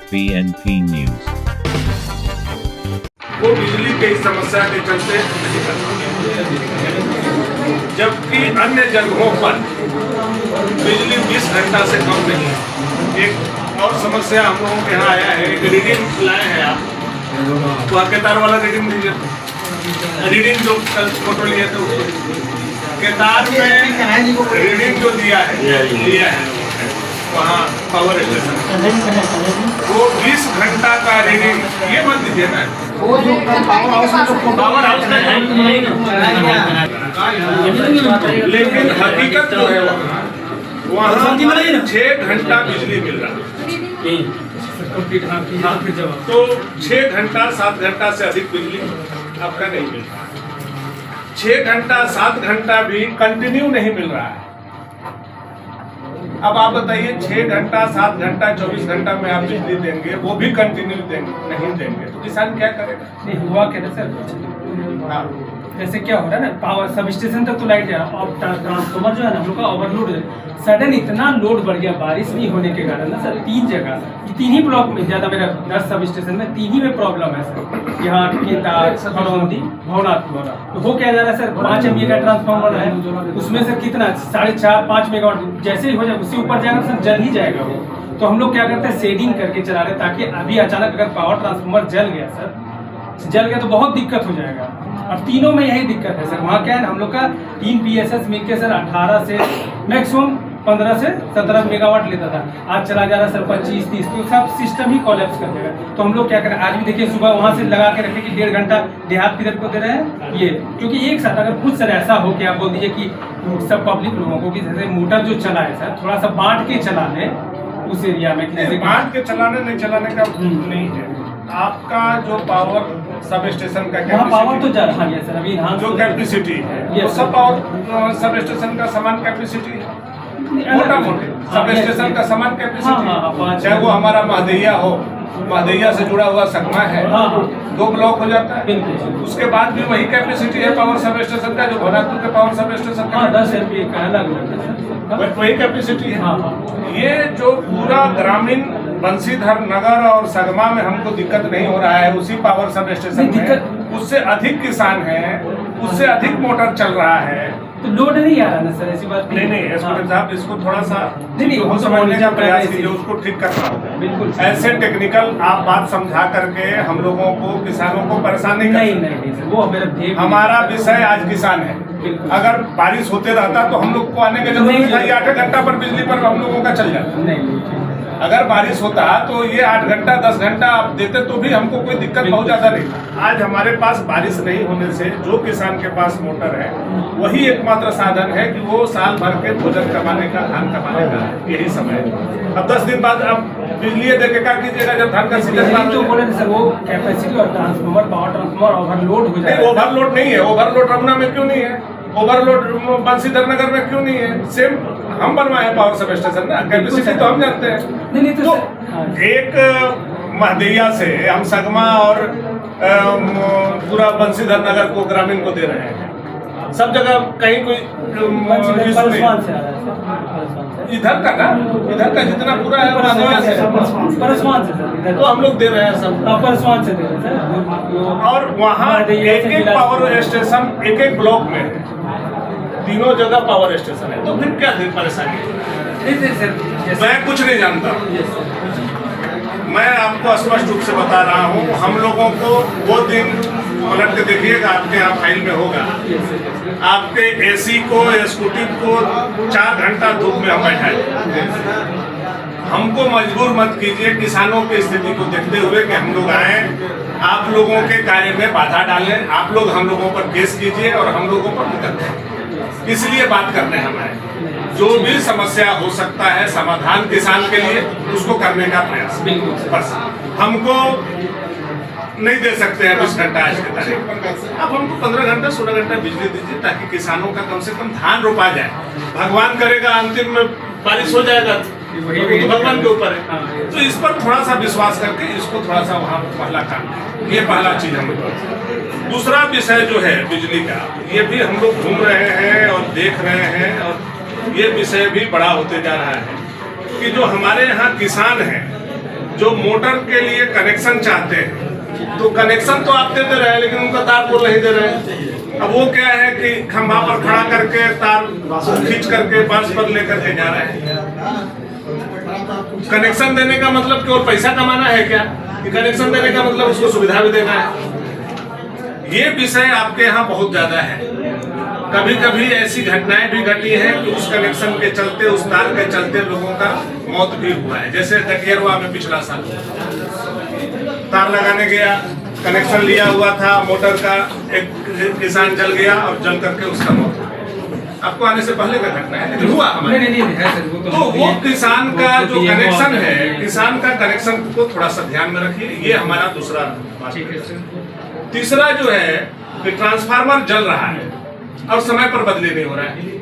BNP News। वो बिजली की समस्या के चलते नहीं कर पाते, जबकि अन्य जगहों पर बिजली 20 घंटा से कम नहीं है। एक और समस्या हम लोगों के यहाँ आया है, एक रीडिंग लाए हैं आप, तो केतार वाला रीडिंग दीजिए। रीडिंग जो कल फोटो लिए थे उसको केतार में रीडिंग जो दिया है वहाँ पावर स्टेशन वो 20 घंटा का रीडिंग, ये मत दीजिए ना, पावर हाउस का लेकिन हकीकत जो है वहाँ 6 घंटा बिजली मिल रहा है। तो 6 घंटा 7 घंटा से अधिक बिजली आपका नहीं मिल रहा है। 6 घंटा 7 घंटा भी कंटिन्यू नहीं मिल रहा है। अब आप बताइए 6 घंटा 7 घंटा 24 घंटा में आप बिजली देंगे, वो भी कंटिन्यू नहीं देंगे तो किसान क्या करेगा? नहीं हुआ क्या ना सर, जैसे क्या हो रहा है ना, पावर सब स्टेशन तक तो लाइट जा रहा, और ट्रांसफॉर्मर जो है ना हम लोग का ओवरलोड है। सडन इतना लोड बढ़ गया बारिश नहीं होने के कारण ना सर, 3 जगह, 3 ही ब्लॉक में ज़्यादा, मेरा 10 सब स्टेशन में 3 ही में प्रॉब्लम है सर। यहाँ केतार, खरौंदी, भवनाथ। तो हो क्या जा रहा है सर, 5 MVA का ट्रांसफॉर्मर है, उसमें से कितना 4.5-5 मेगावाट जैसे ही हो जाए उससे ऊपर जाएगा सर, जल ही जाएगा वो। तो हम लोग क्या करते हैं, शेडिंग करके चला रहे, ताकि अभी अचानक अगर पावर ट्रांसफॉर्मर जल गया सर, जल गया तो बहुत दिक्कत हो जाएगा। और तीनों में यही दिक्कत है सर। वहाँ क्या है हम लोग का 3 PSS मिलके सर 18 से मैक्सिमम 15 से 17 मेगावाट लेता था, आज चला जा रहा सर 25-30, तो सब सिस्टम ही कोलैप्स कर देगा। तो हम लोग क्या करें, आज भी देखिए सुबह वहाँ से लगा के रखे कि 1.5 घंटा देहात किधर को दे रहे हैं ये, क्योंकि एक साथ अगर कुछ सर ऐसा हो कि आप बोल दीजिए कि सब पब्लिक लोगों को कि जैसे मोटर जो चला है सर, थोड़ा सा बांट के चला ले उस एरिया में, जैसे बांट के चलाने नहीं चलाने का नहीं है। आपका जो पावर सब स्टेशन का पावर तो जा रहा है सर, अभी जो कैपेसिटी है वो सब पावर सब स्टेशन का समान कैपेसिटी है, मोटा मोटे सब स्टेशन का समान कैपेसिटी, चाहे वो हमारा महदैया हो, महदैया से जुड़ा हुआ सकमा है, 2 ब्लॉक हो जाता है, उसके बाद भी वही कैपेसिटी है पावर सब स्टेशन का, जो भोलापुर के पावर सब स्टेशन का 10 MVA का अलग वही कैपेसिटी है। ये जो पूरा ग्रामीण बंसीधर नगर और सगमा में हमको दिक्कत नहीं हो रहा है, उसी पावर सब स्टेशन में उससे अधिक किसान है, उससे अधिक मोटर चल रहा है, तो लोड नहीं आ रहा ना सर, ऐसी बात नहीं। साहब इसको थोड़ा सा नहीं समझने का प्रयास कीजिए, उसको ठीक करना होगा। बिल्कुल ऐसे टेक्निकल आप बात समझा करके हम लोगों को, किसानों को परेशान नहीं नहीं वो हमारा विषय आज किसान है। अगर बारिश होते रहता तो हम लोग को आने की जरूरत नहीं था, 8 घंटा पर बिजली पर हम लोगों का चल जाता। अगर बारिश होता तो ये 8 घंटा 10 घंटा आप देते तो भी हमको कोई दिक्कत बहुत ज्यादा नहीं था। आज हमारे पास बारिश नहीं होने से जो किसान के पास मोटर है वही एकमात्र साधन है कि वो साल भर के भोजन कमाने का, धान कमाने का यही समय है। अब 10 दिन बाद अब बिजली देके क्या कीजिएगा, जब धान का सीजन तो बोले सर वो कैपेसिटी और ट्रांसफॉर्मर, पावर ट्रांसफॉर्मर ओवरलोड हो जाए। ओवरलोड नहीं है, ओवरलोड रमना में क्यों नहीं है, ओवरलोड बंसीधर नगर में क्यों नहीं है? सेम हम बनवाए पावर सब स्टेशन ना, कैपेसिटी तो हम जानते हैं। नहीं तो एक महदैया से हम सगमा और पूरा बंसीधर नगर को, ग्रामीण को दे रहे हैं, सब जगह कहीं कोई इधर का ना, इधर का जितना पूरा है परसवान से तो हम लोग दे रहे हैं सब, परसवान से दे रहे हैं। और वहाँ एक पावर स्टेशन एक ब्लॉक में है, तीनों जगह पावर स्टेशन है, तो फिर क्या परेशानी है? मैं कुछ नहीं जानता, मैं आपको स्पष्ट रूप से बता रहा हूँ। हम लोगों को वो दिन पलट के देखिएगा, आपके यहाँ फाइल में होगा, आपके AC को, स्कूटी को 4 घंटा धूप में हम बैठाए। हमको मजबूर मत कीजिए किसानों की स्थिति को देखते हुए कि हम लोग आए, आप लोगों के कार्य में बाधा डालें, आप लोग हम लोगों पर केस कीजिए और हम लोगों पर मुकदमा। इसलिए बात करने हम आए, जो भी समस्या हो सकता है समाधान किसान के लिए उसको करने का प्रयास, बस। हमको नहीं दे सकते हैं 20 घंटा आज के तारीख, अब हमको 15 घंटा 16 घंटा बिजली दीजिए, ताकि किसानों का कम से कम धान रोपा जाए। भगवान करेगा अंतिम में बारिश हो जाएगा तो भगवान के ऊपर है, तो इस पर थोड़ा सा विश्वास करके इसको थोड़ा सा वहाँ पहला काम, ये पहला चीज हम लोग। दूसरा विषय जो है बिजली का, ये भी हम लोग घूम रहे हैं और देख रहे हैं, और ये विषय भी बड़ा होते जा रहा है कि जो हमारे यहाँ किसान हैं जो मोटर के लिए कनेक्शन चाहते हैं तो कनेक्शन तो आप देते रहे लेकिन उनका तार को नहीं दे रहे हैं। अब वो क्या है कि खंभा पर खड़ा करके तार खींच करके बस पर लेकर के जा रहे हैं। कनेक्शन देने का मतलब केवल पैसा कमाना है क्या, कि कनेक्शन देने का मतलब उसको सुविधा भी देना है? ये विषय आपके यहाँ बहुत ज्यादा है। कभी कभी ऐसी घटनाएं भी घटी हैं कि उस कनेक्शन के चलते, उस तार के चलते लोगों का मौत भी हुआ है। जैसे दकियरवा में पिछला साल तार लगाने गया, कनेक्शन लिया हुआ था मोटर का, एक किसान जल गया और जल करके उसका मौत हो गया। आपको आने से पहले का घटना है लेकिन हुआ हमारे। तो वो किसान का जो कनेक्शन है, किसान का कनेक्शन को थोड़ा सा ध्यान में रखिए। ये हमारा दूसरा बात है। तीसरा जो है कि ट्रांसफार्मर जल रहा है और समय पर बदली नहीं हो रहा है।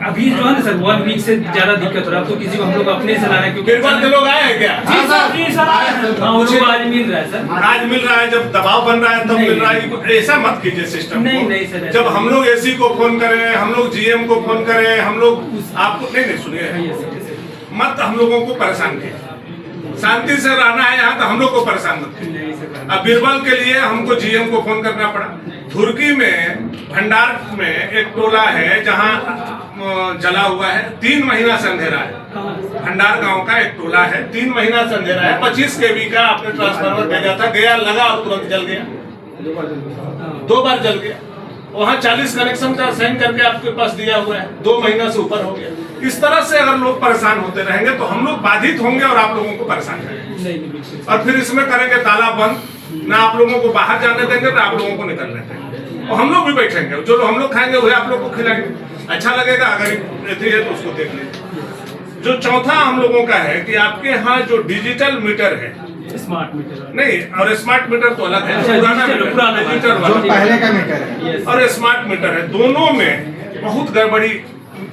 अभी जो है ना सर 1 वीक से ज्यादा दिक्कत हो रहा है। तो किसी को हम लोग अपने से ला रहे हैं क्योंकि बिरबल के लोग आए हैं क्या? जी सर हाँ, वो लोग आज मिल रहा है सर। आज मिल रहा है, जब दबाव बन रहा है तब मिल रहा है। ऐसा मत कीजिए सिस्टम नहीं सर, जब हम लोग एसी को फोन करें, हम लोग जीएम को फोन करें, हम लोग आपको नहीं सुनिए, मत हम लोगों को परेशान कीजिए। शांति से रहना है यहाँ तो हम लोग को परेशान मत कीजिए। अब बिरबल के लिए हमको जीएम को फोन करना पड़ा। धुरकी में भंडार में एक टोला है जहाँ जला हुआ है, 3 महीना से अंधेरा है। भंडार गांव का एक टोला है, 3 महीना से अंधेरा है। 25 kV का आपने ट्रांसफार्मर भेजा था, गया लगा और तुरंत जल गया, 2 बार जल गया। वहाँ 40 कनेक्शन का साइन करके आपके पास दिया हुआ है, 2 महीना से ऊपर हो गया। इस तरह से अगर लोग परेशान होते रहेंगे तो हम लोग बाधित होंगे और आप लोगों को परेशान करेंगे। और फिर इसमें करेंगे ताला बंद, ना आप लोगों को बाहर जाने देंगे ना आप लोगों को निकलने देंगे। और हम लोग भी बैठेंगे, जो हम लोग खाएंगे वही आप लोग को खिलाएंगे। अच्छा लगेगा, अगर है तो उसको देख लीजिए। जो चौथा हम लोगों का है कि आपके यहाँ जो डिजिटल मीटर है, स्मार्ट मीटर नहीं, और स्मार्ट मीटर तो अलग है, पुराना मीटर जो पहले का मीटर है और स्मार्ट मीटर है, दोनों में बहुत गड़बड़ी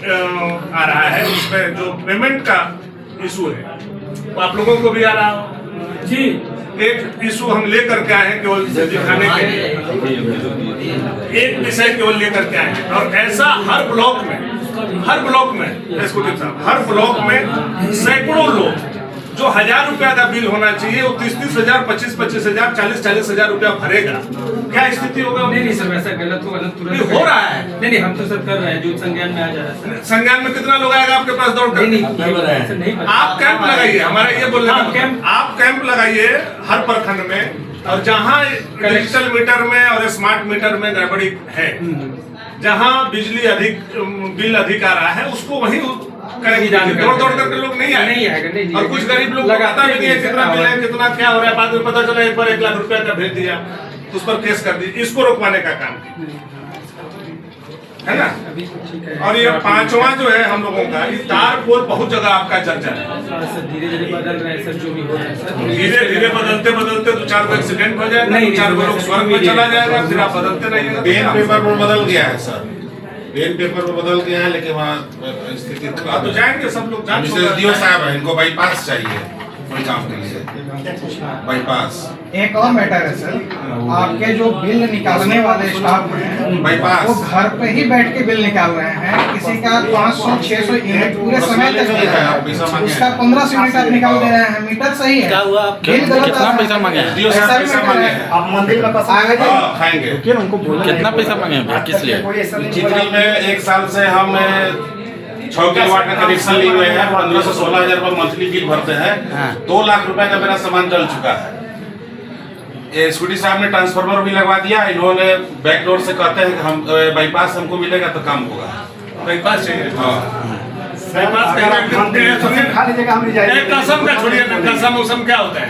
आ रहा है। उसमें जो पेमेंट का इशू है वो आप लोगों को भी आ रहा हो जी। एक इशू हम लेकर के आए हैं केवल दिखाने के लिए, एक विषय केवल लेकर के आए हैं। और ऐसा हर ब्लॉक में एग्जीक्यूटिव साहब, हर ब्लॉक में सैकड़ों लोग जो 1000 रुपया का बिल होना चाहिए वो 30-30 हजार, 25-25 हजार, 40-40 हजार रुपया भरेगा। क्या स्थिति होगा? नहीं सर, वैसा गलत होगा ना, तुरंत हो रहा है। नहीं हम तो सर कर रहे हैं, जो संज्ञान में आ जा रहा है। संज्ञान में कितना लोग आएगा आपके पास दौड़ कर? नहीं आप कैंप लगाइए, हमारा ये बोलने का, आप कैंप लगाइए हर प्रखंड में। और जहाँ डिजिटल मीटर में और स्मार्ट मीटर में गड़बड़ी है, जहाँ बिल अधिक आ रहा है, उसको वही दौड़ करके लोग नहीं आएगा। और कुछ गरीब लोग पता भी नहीं है कितना बिल है, कितना क्या हो रहा है। बाद में पता चला एक बार 1 लाख रुपया का भेज दिया, उस पर केस कर दी। इसको रोकवाने का काम है ना। और ये 5वां जो है हम लोगों का, इस तार पोल बहुत जगह आपका चर्चा है। धीरे-धीरे बदल रहा है सर, जो भी हो रहा है सर। धीरे-धीरे बदलते 2-4 को एक्सीडेंट हो जाएगा, 2-4 को लोग स्वर्ग में चला जाएगा, फिर आप बदलते रहिएगा। पेन पेपर पर बदल गया है सर, पेन पेपर पर बदल गया है, लेकिन वहाँ स्थिति तो जाएंगे सब लोग। डीओ साहब है, इनको बाईपास चाहिए कोई काम के लिए, बाईपास। एक और मैटर है सर, आपके जो बिल निकालने वाले स्टाफ हैं बाईपास, वो घर पे ही बैठ के बिल निकाल रहे हैं। किसी का 500-600 यूनिट पूरे समय तक है, उसका 1500 यूनिट आप निकाल दे रहे हैं। मीटर सही है, क्या हुआ? बिल गलत कितना पैसा मांगे हैं? डीओ साहब पैसा मांगे हैं। आप मंदिर में खाएंगे कितना पैसा मांगे हैं? किस लिए? चित्री में 1 साल से हम 6 किलोवाट का कनेक्शन लिए हुए हैं, 15 से 16 हजार रुपए मंथली बिल भरते हैं। 2 लाख रुपए का मेरा सामान जल चुका है। एसपीडी साहब ने ट्रांसफार्मर भी लगवा दिया। इन्होंने बैकडोर से कहते हैं कि हम बाईपास हमको मिलेगा तो काम होगा। बाईपास चाहिए, हाँ, कसम का छोड़िए, कसम उसम क्या होता है?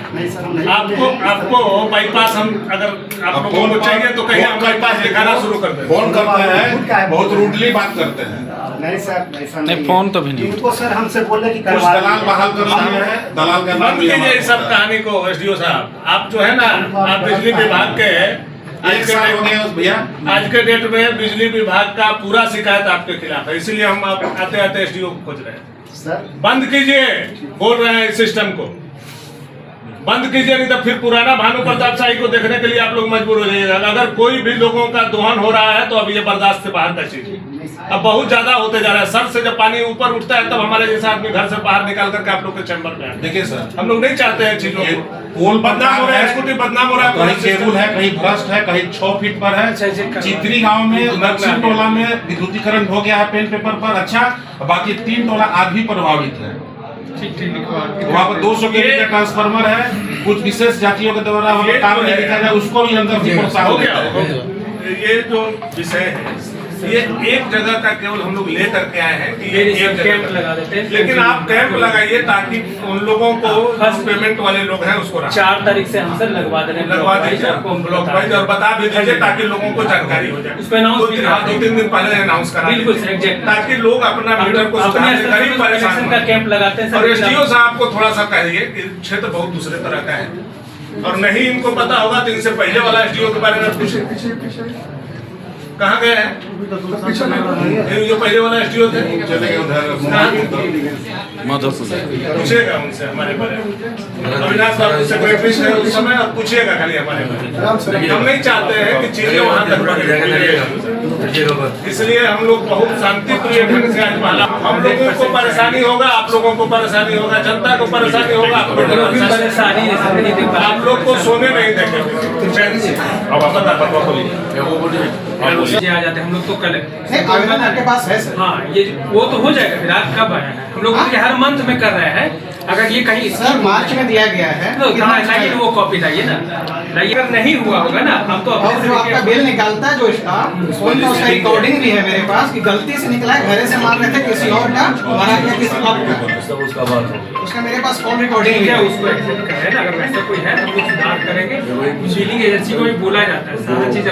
आपको बाईपास हम अगर आप लोगों को चाहिए तो कहीं हम बाईपास दिखाना शुरू कर दें। फोन करते हैं, बहुत रूडली बात करते हैं। नहीं सर, ऐसा नहीं, फोन तो भी नहीं। इनको सर हमसे बोले कि कुछ दलाल बहाल कर रहे हैं, दलाल का नाम बंद कीजिए इस सब कहानी को। एसडीओ साहब, आप जो है ना, आप बिजली विभाग के 1 साल हो गया भैया। आज के डेट में बिजली विभाग का पूरा शिकायत आपके खिलाफ है, इसीलिए हम आते आते एसडीओ को खोज रहे हैं। सर बंद कीजिए, बोल रहे हैं इस सिस्टम को बंद कीजिए, नहीं तो फिर पुराना भानु प्रताप शाही को देखने के लिए आप लोग मजबूर हो जाइएगा। अगर कोई भी लोगों का दोहन हो रहा है तो अब ये बर्दाश्त से बाहर का चीज है। अब बहुत ज्यादा होते जा रहा है। सर से जब पानी ऊपर उठता है तब हमारे जैसा आदमी घर से बाहर निकाल करके आप लोग के चैम्बर में आए। देखिए सर, हम लोग नहीं चाहते हैं चीजों ये को। पोल बदनाम हो रहा है, स्कूटी बदनाम हो रहा है। कहीं केबल है, कहीं भ्रष्ट है, कहीं 6 फीट पर अच्छा, अच्छा, है। करवा। चित्री गांव में दक्षिण टोला में विद्युतीकरण हो गया है पेन पेपर पर, अच्छा, बाकी 3 टोला आज भी प्रभावित है। ठीक ठीक लिखवा वहाँ पर 200 केवी का ट्रांसफार्मर है, कुछ विशेष जातियों के द्वारा वहाँ पर काम नहीं लिखा जाए, उसको भी अंदर से हो प्रोत्साहन गया, देते हो हैं। गया। ये जो विषय है ये एक जगह का केवल हम लोग ले करके आए हैं कि ये एक जगह कैंप का। लगा देते हैं। लेकिन आप कैंप लगाइए ताकि उन लोगों को फर्स्ट पेमेंट वाले लोग हैं उसको 4 तारीख से हम सर लगवा दे रहे हैं लगवा ब्लॉक वाइज, दीजिए आपको हम ब्लॉक बता वाइज और देंगे। बता भी दीजिए ताकि लोगों को जानकारी हो जाए। उसको announce भी करा देंगे। 2-3 दिन पहले अनाउंस करा बिल्कुल दीजिए, सर, exactly। ताकि लोग अपना हम मीटर लोग को अपने सुधारने स्तर गरीब पर परेशान कनेक्शन का हो। कैंप लगाते हैं और सर। एसडीओ साहब को थोड़ा सा कहिए कि क्षेत्र बहुत दूसरे तरह का है और नहीं इनको पता होगा तो इनसे पहले वाला एसडीओ के बारे में पूछे। कहाँ गए हैं ये जो पहले वाला एसडीओ थे? चले गए उधर मधुसूदन पूछिएगा उनसे हमारे बारे में। अविनाश बाबू सेक्रेटरी थे उस समय और पूछिएगा खाली हमारे बारे में। हम नहीं चाहते हैं कि चीजें वहाँ तक बढ़े, इसलिए हम लोग बहुत शांति प्रिय ढंग से आज पहला हम लोगों को परेशानी होगा, आप लोगों को परेशानी होगा, जनता को परेशानी होगा, आप लोगों को परेशानी परेशानी है सर, नहीं देख पा आप लोग को सोने नहीं देंगे चैन से। अब आप बता ये आ जाते हैं हम लोग तो कल नहीं, आवेदन आपके पास है सर? हाँ, ये वो तो हो जाएगा। फिर आप कब आया है? हम लोग ये हर मंथ में कर रहे हैं। अगर ये कहीं सर मार्च में दिया गया है। तो कहाँ लाइए वो कॉपी लाइए ना, लाइए। अगर नहीं हुआ होगा ना हम तो और जो आपका बिल निकालता है जो स्टाफ उसका रिकॉर्डिंग भी है मेरे पास कि गलती से निकला है, घरे से मार रहे थे किसी और का, हमारा क्या किसी और का, उसका मेरे पास कॉल रिकॉर्डिंग ठीक भी है, है। उसको एक्सेप्ट करें ना। अगर वैसा कोई है तो हम लोग सुधार करेंगे। बिलिंग एजेंसी को भी बोला जाता है सारा चीज।